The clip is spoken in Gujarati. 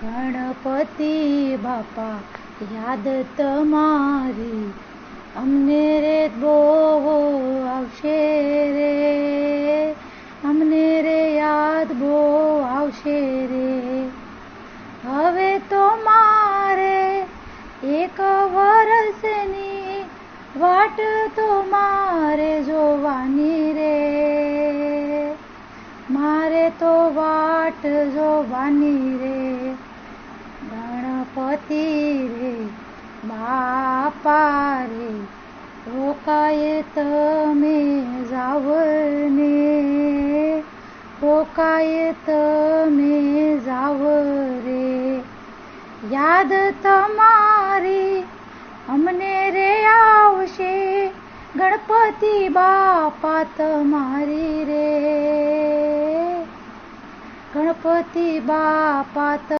ગણપતિ બાપા યાદ તમારી અમને રે બહુ આવશે રે, અમને રે યાદ બહુ આવશે રે. હવે તો મારે એક વરસની વાટ તો મારે જોવાની રે, મારે તો વાટ જોવાની રે. ગણપતિ રે બાપા રે રોકાય તમે જાવ ને, રોકાય તમે જાવ રે. યાદ તમારી અમને રે આવશે, ગણપતિ બાપા તમારી રે, ગણપતિ બાપા